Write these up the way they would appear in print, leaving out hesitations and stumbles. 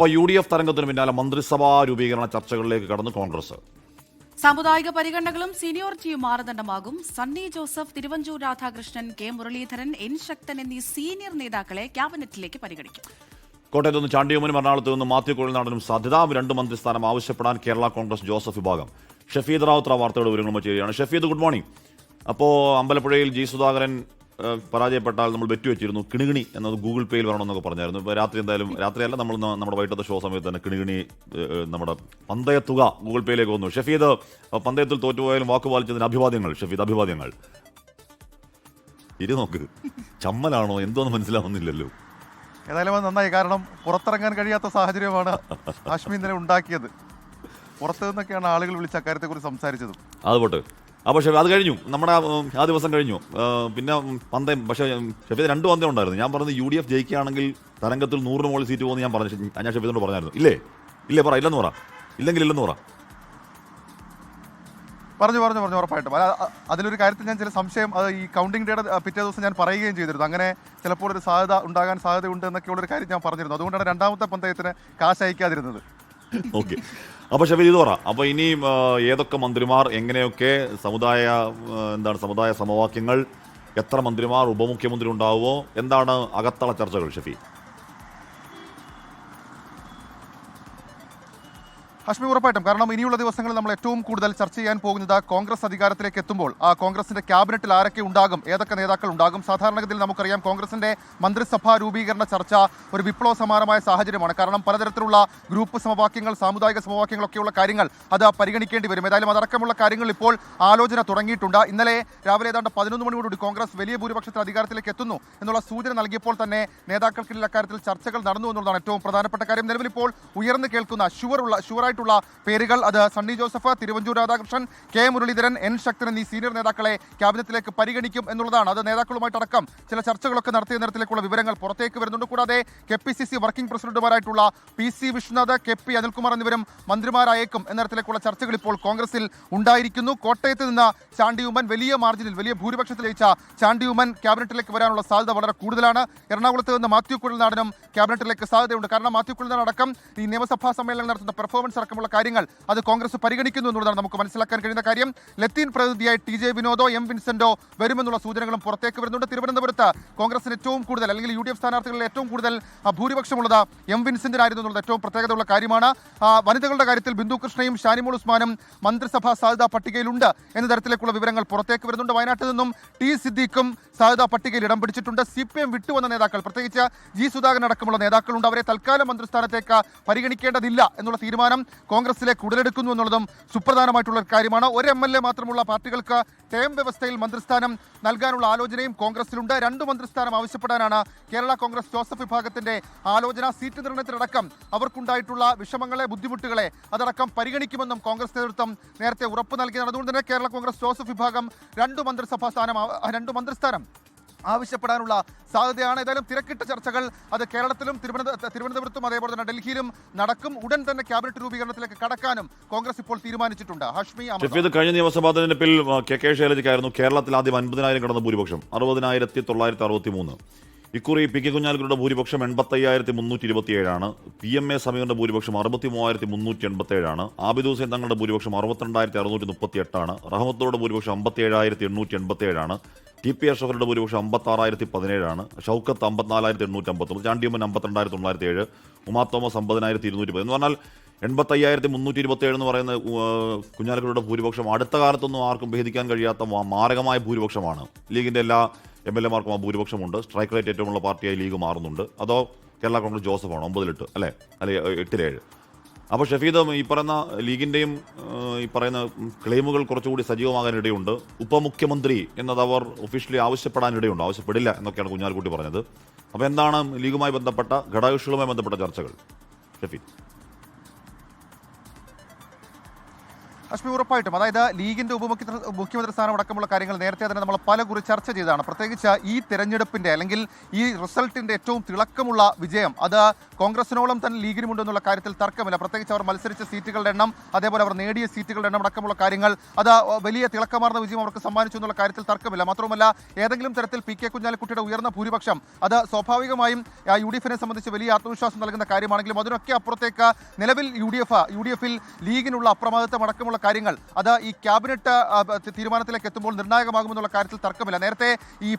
അപ്പോൾ UDF തരംഗത്തിന് പിന്നാലെ മന്ത്രിസഭാ രൂപീകരണ ചർച്ചകളിലേക്ക് കടന്നു കോൺഗ്രസ്. സാമുദായിക പരിഗണനകളും സീനിയോറിറ്റിയും മാനദണ്ഡമാകും. സണ്ണി ജോസഫ്, തിരുവഞ്ചൂർ രാധാകൃഷ്ണൻ, കെ മുരളീധരൻ, എൻ ശക്തൻ എന്നീ സീനിയർ നേതാക്കളെ ക്യാബിനറ്റിലേക്ക് പരിഗണിക്കും. കോട്ടയത്ത് നിന്ന് ചാണ്ടിയുമ്മനും എറണാകുളത്ത് നിന്ന് മാത്യു കുഴൽനാടനും സാധ്യത. 2 മന്ത്രിസ്ഥാനം ആവശ്യപ്പെടാൻ കേരള കോൺഗ്രസ് ജോസഫ് വിഭാഗം. ഷഫീദ് റാവുത്തർ വാർത്തയുടെ വിവരങ്ങൾ ചെയ്യുകയാണ്. Shafeed, good morning. അപ്പോൾ അമ്പലപ്പുഴയിൽ ജി സുധാകരൻ പരാജയപ്പെട്ടാൽ നമ്മൾ ബെറ്റ് വെച്ചിരുന്നു കിണികിണി എന്നത് ഗൂഗിൾ പേയിൽ വരണമെന്നൊക്കെ പറഞ്ഞായിരുന്നു. ഇപ്പോൾ രാത്രിയല്ല, നമ്മൾ നമ്മുടെ വൈകിട്ടത്തെ ഷോ സമയത്ത് തന്നെ കിണികിണി നമ്മുടെ പന്തയത്തുക ഗൂഗിൾ പേയിലേക്ക് വന്നു. ഷഫീദ്, പന്തയത്തിൽ തോറ്റുപോയാലും വാക്ക് പാലിച്ചതിന് അഭിവാദ്യങ്ങൾ. ഷഫീദ്, അഭിവാദ്യങ്ങൾ. നോക്ക്, ചമ്മലാണോ എന്തോന്ന് മനസ്സിലാവുന്നില്ലല്ലോ. ഏതായാലും അത് നന്നായി, കാരണം പുറത്തിറങ്ങാൻ കഴിയാത്ത സാഹചര്യമാണ് ഹാഷ്മി ഇന്നലെ ഉണ്ടാക്കിയത്. പുറത്തു നിന്നൊക്കെയാണ് ആളുകൾ വിളിച്ച അക്കാര്യത്തെക്കുറിച്ച് സംസാരിച്ചത്. അതുപോട്ട് അപ്പോൾ ഷെഫി, അത് കഴിഞ്ഞു, നമ്മുടെ ആ ദിവസം കഴിഞ്ഞു. പിന്നെ പന്തയം, പക്ഷേ ഷെഫീദ് 2 പന്തയം ഉണ്ടായിരുന്നു. ഞാൻ പറഞ്ഞത് UDF ജയിക്കുകയാണെങ്കിൽ തരംഗത്തിൽ 100 മുകളിൽ സീറ്റ് പോകുമെന്ന് ഞാൻ ഷെഫീദിനോട് പറഞ്ഞായിരുന്നു. ഇല്ലേ പറ, ഇല്ലെന്ന് പറ, ഇല്ലെന്ന് പറ. പറഞ്ഞു ഉറപ്പായിട്ടും. അതിലൊരു കാര്യത്തിൽ ഞാൻ ചില സംശയം, അത് ഈ കൗണ്ടിംഗ് ഡേയുടെ പിറ്റേ ദിവസം ഞാൻ പറയുകയും ചെയ്തിരുന്നു. അങ്ങനെ ചിലപ്പോൾ ഒരു ഉണ്ടാകാൻ സാധ്യതയുണ്ട് എന്നൊക്കെയുള്ളൊരു കാര്യം ഞാൻ പറഞ്ഞിരുന്നു. അതുകൊണ്ടാണ് 2ാമത്തെ പന്തയത്തിന് കാശ് അയക്കാതിരുന്നത്. ഓക്കെ, അപ്പോൾ ഷഫീദ് ഇത് പറ. അപ്പോൾ ഇനി ഏതൊക്കെ മന്ത്രിമാർ, എങ്ങനെയൊക്കെ സമുദായ സമവാക്യങ്ങൾ, എത്ര മന്ത്രിമാർ, ഉപമുഖ്യമന്ത്രി ഉണ്ടാവുമോ, എന്താണ് അകത്തള ചർച്ചകൾ ഷഫീ? ഹാഷ്മി, ഉറപ്പായിട്ടും. കാരണം ഇനിയുള്ള ദിവസങ്ങളിൽ നമ്മൾ ഏറ്റവും കൂടുതൽ ചർച്ച ചെയ്യാൻ പോകുന്നത് കോൺഗ്രസ് അധികാരത്തിലേക്ക് എത്തുമ്പോൾ ആ കോൺഗ്രസിന്റെ ക്യാബിനറ്റിൽ ആരൊക്കെ ഉണ്ടാകും, ഏതൊക്കെ നേതാക്കൾ ഉണ്ടാകും. സാധാരണഗതിയിൽ നമുക്കറിയാം കോൺഗ്രസിന്റെ മന്ത്രിസഭാ രൂപീകരണ ചർച്ച ഒരു വിപ്ലവ സമാനമായ സാഹചര്യമാണ്. കാരണം പലതരത്തിലുള്ള ഗ്രൂപ്പ് സമവാക്യങ്ങൾ, സാമുദായിക സമവാക്യങ്ങളൊക്കെയുള്ള കാര്യങ്ങൾ അത് പരിഗണിക്കേണ്ടി വരും. ഏതായാലും അതടക്കമുള്ള കാര്യങ്ങൾ ഇപ്പോൾ ആലോചന തുടങ്ങിയിട്ടുണ്ട്. ഇന്നലെ രാവിലെ ഏതാണ്ട് 11 മണിയോടുകൂടി കോൺഗ്രസ് വലിയ ഭൂരിപക്ഷത്തിൽ അധികാരത്തിലേക്ക് എത്തുന്നു എന്നുള്ള സൂചന നൽകിയപ്പോൾ തന്നെ നേതാക്കൾക്കിടയിൽ അക്കാര്യത്തിൽ ചർച്ചകൾ നടന്നു എന്നുള്ളതാണ് ഏറ്റവും പ്രധാനപ്പെട്ട കാര്യം. നിലവിൽ ഇപ്പോൾ ഉയർന്നു കേൾക്കുന്ന ഷുവറായിട്ടുള്ള പേരുകൾ, അത് സണ്ണി ജോസഫ്, തിരുവഞ്ചൂർ രാധാകൃഷ്ണൻ, കെ മുരളീധരൻ, എൻ ശക്തൻ എന്നീ സീനിയർ നേതാക്കളെ ക്യാബിനറ്റിലേക്ക് പരിഗണിക്കും എന്നുള്ളതാണ്. അത് നേതാക്കളുമായിട്ടടക്കം ചില ചർച്ചകളൊക്കെ നടത്തിയ നേരത്തിലേക്കുള്ള വിവരങ്ങൾ പുറത്തേക്ക് വരുന്നുണ്ട്. കൂടാതെ KPCC വർക്കിംഗ് പ്രസിഡന്റുമാരായിട്ടുള്ള PC വിശ്വനാഥ്, KP അനിൽകുമാർ എന്നിവരും മന്ത്രിമാരായേക്കും എന്ന തരത്തിലേക്കുള്ള ചർച്ചകൾ ഇപ്പോൾ കോൺഗ്രസിൽ ഉണ്ടായിരിക്കുന്നു. കോട്ടയത്ത് നിന്ന് ചാണ്ടിയുമ്മൻ വലിയ മാർജിനിൽ, വലിയ ഭൂരിപക്ഷത്തിൽ ജയിച്ച ചാണ്ടിയുമ്മൻ ക്യാബിനറ്റിലേക്ക് വരാനുള്ള സാധ്യത വളരെ കൂടുതലാണ്. എറണാകുളത്ത് നിന്ന് മാത്യു കുഴൽനാടനും ക്യാബിനറ്റിലേക്ക് സാധ്യതയുണ്ട്. കാരണം മാത്യു കുഴൽനാടൻ അടക്കം ഈ നിയമസഭാ സമ്മേളനം നടത്തുന്ന പെർഫോമൻസ് അടക്കമുള്ള കാര്യങ്ങൾ അത് കോൺഗ്രസ് പരിഗണിക്കുന്നു എന്നുള്ളതാണ് നമുക്ക് മനസ്സിലാക്കാൻ കഴിയുന്ന കാര്യം. ലത്തീൻ പ്രതിനിധിയായി TJ വിനോദോ, M വിൻസെന്റോ വരുമെന്നുള്ള സൂചനകളും പുറത്തേക്ക് വരുന്നുണ്ട്. തിരുവനന്തപുരത്ത് കോൺഗ്രസിന് ഏറ്റവും കൂടുതൽ, അല്ലെങ്കിൽ UDF സ്ഥാനാർത്ഥികളിൽ ഏറ്റവും കൂടുതൽ ഭൂരിപക്ഷമുള്ളത് M വിൻസെന്റിനായിരുന്നു എന്നുള്ളത് ഏറ്റവും പ്രത്യേകതയുള്ള കാര്യമാണ്. വനിതകളുടെ കാര്യത്തിൽ ബിന്ദു കൃഷ്ണയും ഷാനിമോൾ ഉസ്മാനും മന്ത്രിസഭാ സാധ്യതാ പട്ടികയിലുണ്ട് എന്ന തരത്തിലേക്കുള്ള വിവരങ്ങൾ പുറത്തേക്ക് വരുന്നുണ്ട്. വയനാട്ടിൽ നിന്നും T സിദ്ദീഖും സാധ്യതാ പട്ടികയിൽ ഇടം പിടിച്ചിട്ടുണ്ട്. CPM വിട്ടുവന്ന നേതാക്കൾ, പ്രത്യേകിച്ച് G സുധാകരൻ അടക്കമുള്ള നേതാക്കളുണ്ട്. അവരെ തൽക്കാലം മന്ത്രിസ്ഥാനത്തേക്ക് പരിഗണിക്കേണ്ടതില്ല എന്നുള്ള തീരുമാനം കോൺഗ്രസിലേക്ക് ഉടലെടുക്കുന്നു എന്നുള്ളതും സുപ്രധാനമായിട്ടുള്ള കാര്യമാണ്. ഒരു MLA മാത്രമുള്ള പാർട്ടികൾക്ക് ടേം വ്യവസ്ഥയിൽ മന്ത്രിസ്ഥാനം നൽകാനുള്ള ആലോചനയും കോൺഗ്രസിലുണ്ട്. 2 മന്ത്രിസ്ഥാനം ആവശ്യപ്പെടാനാണ് കേരള കോൺഗ്രസ് ജോസഫ് വിഭാഗത്തിന്റെ ആലോചന. സീറ്റ് നിർണയത്തിലടക്കം അവർക്കുണ്ടായിട്ടുള്ള വിഷമങ്ങളെ, ബുദ്ധിമുട്ടുകളെ അതടക്കം പരിഗണിക്കുമെന്നും കോൺഗ്രസ് നേതൃത്വം നേരത്തെ ഉറപ്പ് നൽകിയതാണ്. അതുകൊണ്ട് തന്നെ കേരള കോൺഗ്രസ് ജോസഫ് വിഭാഗം 2 മന്ത്രിസ്ഥാനം ആവശ്യപ്പെടാനുള്ള സാധ്യതയാണ്. ഏതായാലും തിരക്കിട്ട ചർച്ചകൾ അത് കേരളത്തിലും തിരുവനന്തപുരത്തും അതേപോലെ തന്നെ ഡൽഹിയിലും നടക്കും. ഉടൻ തന്നെ ക്യാബിനറ്റ് രൂപീകരണത്തിലേക്ക് കടക്കാനും കോൺഗ്രസ് ഇപ്പോൾ തീരുമാനിച്ചിട്ടുണ്ട്. ഹാഷ്മി, കഴിഞ്ഞ നിയമസഭാ തെരഞ്ഞെടുപ്പിൽ KK ശൈലജയ്ക്കായിരുന്നു കേരളത്തിൽ ആദ്യം 50,000 കടന്ന ഭൂരിപക്ഷം, 60,963. ഇക്കുറി PK കുഞ്ഞാലിക്കുട്ടിയുടെ ഭൂരിപക്ഷം 85,327 PMA സമീറിന്റെ ഭൂരിപക്ഷം 63,387. ആബിദ് ഹുസൈൻ തങ്ങളുടെ ഭൂരിപക്ഷം 62,638. റഹ്മത്തുള്ളയുടെ ഭൂരിപക്ഷം 57,887. TP അഷ്റഫിന്റെ ഭൂരിപക്ഷം 56,017. ഷൗക്കത്ത് 54,851. ചാണ്ടിയമ്മൻ 52,907. ഉമാ തോമസ് 50,210. എന്ന് പറഞ്ഞാൽ 85,327 എന്ന് പറയുന്ന കുഞ്ഞാലിക്കുട്ടിയുടെ ഭൂരിപക്ഷം അടുത്ത കാലത്തൊന്നും ആർക്കും ഭേദിക്കാൻ കഴിയാത്ത മാരകമായ ഭൂരിപക്ഷമാണ്. ലീഗിന്റെ എല്ലാ MLA മാർക്കും ആ ഭൂരിപക്ഷമുണ്ട്. സ്ട്രൈക്ക് റേറ്റ് ഏറ്റവുമുള്ള പാർട്ടിയായി ലീഗ് മാറുന്നുണ്ട്. അതോ കേരള കോൺഗ്രസ് ജോസഫാണ് 9-8 അല്ലേ 8-7? അപ്പോൾ ഷഫീദ്, ഈ പറയുന്ന ലീഗിൻ്റെയും ഈ പറയുന്ന ക്ലെയിമുകൾ കുറച്ചുകൂടി സജീവമാകാനിടയുണ്ട്. ഉപമുഖ്യമന്ത്രി എന്നത് അവർ ഒഫീഷ്യലി ആവശ്യപ്പെടില്ല എന്നൊക്കെയാണ് കുഞ്ഞാലിക്കുട്ടി പറഞ്ഞത്. അപ്പോൾ എന്താണ് ലീഗുമായി ബന്ധപ്പെട്ട ഘടകകക്ഷികളുമായി ബന്ധപ്പെട്ട ചർച്ചകൾ ഷഫീദ്? അശ്മി, ഉറപ്പായിട്ടും അതായത് ലീഗിന്റെ മുഖ്യമന്ത്രി സ്ഥാനം അടക്കമുള്ള കാര്യങ്ങൾ നേരത്തെ തന്നെ നമ്മൾ പലകുറി ചർച്ച ചെയ്തതാണ്. പ്രത്യേകിച്ച് ഈ തെരഞ്ഞെടുപ്പിന്റെ അല്ലെങ്കിൽ ഈ റിസൾട്ടിന്റെ ഏറ്റവും തിളക്കമുള്ള വിജയം അത് കോൺഗ്രസിനോളം തന്നെ ലീഗിനുമുണ്ടെന്നുള്ള കാര്യത്തിൽ തർക്കമില്ല. പ്രത്യേകിച്ച് അവർ മത്സരിച്ച സീറ്റുകളുടെ എണ്ണം, അതേപോലെ അവർ നേടിയ സീറ്റുകളുടെ എണ്ണം അടക്കമുള്ള കാര്യങ്ങൾ അത് വലിയ തിളക്കമാർന്ന വിജയം അവർക്ക് സമ്മാനിച്ചു എന്നുള്ള കാര്യത്തിൽ തർക്കമില്ല. മാത്രമല്ല, ഏതെങ്കിലും തരത്തിൽ പി കെ കുഞ്ഞാലിക്കുട്ടിയുടെ ഉയർന്ന ഭൂരിപക്ഷം അത് സ്വാഭാവികമായും യു ഡി എഫിനെ സംബന്ധിച്ച് വലിയ ആത്മവിശ്വാസം നൽകുന്ന കാര്യമാണെങ്കിലും അതിനൊക്കെ അപ്പുറത്തേക്ക് നിലവിൽ യു ഡി എഫിൽ ലീഗിനുള്ള അപ്രമാദിത്വം അടക്കമുള്ള കാര്യങ്ങൾ അത് ഈ ക്യാബിനറ്റ് തീരുമാനത്തിലേക്ക് എത്തുമ്പോൾ നിർണായകമാകുമെന്നുള്ള കാര്യത്തിൽ തർക്കമില്ല. നേരത്തെ ഈ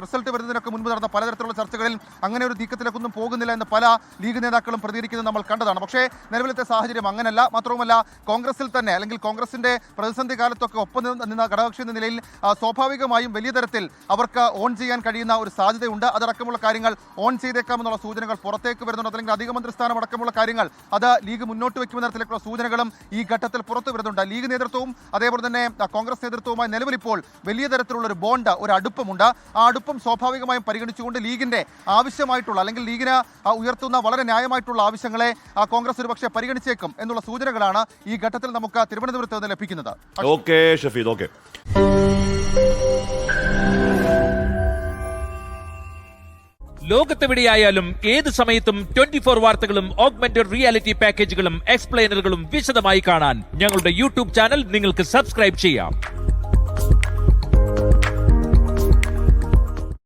റിസൾട്ട് വരുന്നതിനൊക്കെ മുൻപ് നടന്ന പലതരത്തിലുള്ള ചർച്ചകളിൽ അങ്ങനെ ഒരു നീക്കത്തിലേക്കൊന്നും പോകുന്നില്ല എന്ന് പല ലീഗ് നേതാക്കളും പ്രതികരിക്കുന്നത് നമ്മൾ കണ്ടതാണ്. പക്ഷേ നിലവിലത്തെ സാഹചര്യം അങ്ങനല്ല. മാത്രവുമല്ല, കോൺഗ്രസിൽ തന്നെ അല്ലെങ്കിൽ കോൺഗ്രസിന്റെ പ്രതിസന്ധി കാലത്തൊക്കെ ഒപ്പം നിന്ന ഘടകകക്ഷി എന്ന നിലയിൽ സ്വാഭാവികമായും വലിയ തരത്തിൽ അവർക്ക് ഓൺ ചെയ്യാൻ കഴിയുന്ന ഒരു സാധ്യതയുണ്ട്. അതടക്കമുള്ള കാര്യങ്ങൾ ഓൺ ചെയ്തേക്കാമെന്നുള്ള സൂചനകൾ പുറത്തേക്ക് വരുന്നുണ്ട്. അല്ലെങ്കിൽ അധിക മന്ത്രിസ്ഥാനം അടക്കമുള്ള കാര്യങ്ങൾ അത് ലീഗ് മുന്നോട്ട് വയ്ക്കുന്ന തരത്തിലേക്കുള്ള സൂചനകളും ഈ ഘട്ടത്തിൽ പുറത്തു വരുന്നുണ്ട്. ലീഗ് നേതൃത്വവും അതേപോലെ തന്നെ കോൺഗ്രസ് നേതൃത്വവുമായി നിലവിലിപ്പോൾ വലിയ തരത്തിലുള്ള ഒരു ബോണ്ട്, ഒരു അടുപ്പമുണ്ട്. ആ അടുപ്പം സ്വാഭാവികമായും പരിഗണിച്ചുകൊണ്ട് ലീഗിന്റെ ആവശ്യമായിട്ടുള്ള അല്ലെങ്കിൽ ലീഗിന് ഉയർത്തുന്ന വളരെ ന്യായമായിട്ടുള്ള ആവശ്യങ്ങളെ കോൺഗ്രസ് ഒരുപക്ഷെ പരിഗണിച്ചേക്കും എന്നുള്ള സൂചനകളാണ് ഈ ഘട്ടത്തിൽ നമുക്ക് തിരുവനന്തപുരത്ത് നിന്ന് ലഭിക്കുന്നത്. Okay Shafeed, okay. ലോകത്തെവിടെയായാലും ഏത് സമയത്തും 24 വാർത്തകളും ഓഗ്മെന്റഡ് റിയാലിറ്റി പാക്കേജുകളും എക്സ്പ്ലെയിനറുകളും വിശദമായി കാണാൻ ഞങ്ങളുടെ യൂട്യൂബ് ചാനൽ നിങ്ങൾക്ക് സബ്സ്ക്രൈബ് ചെയ്യാം.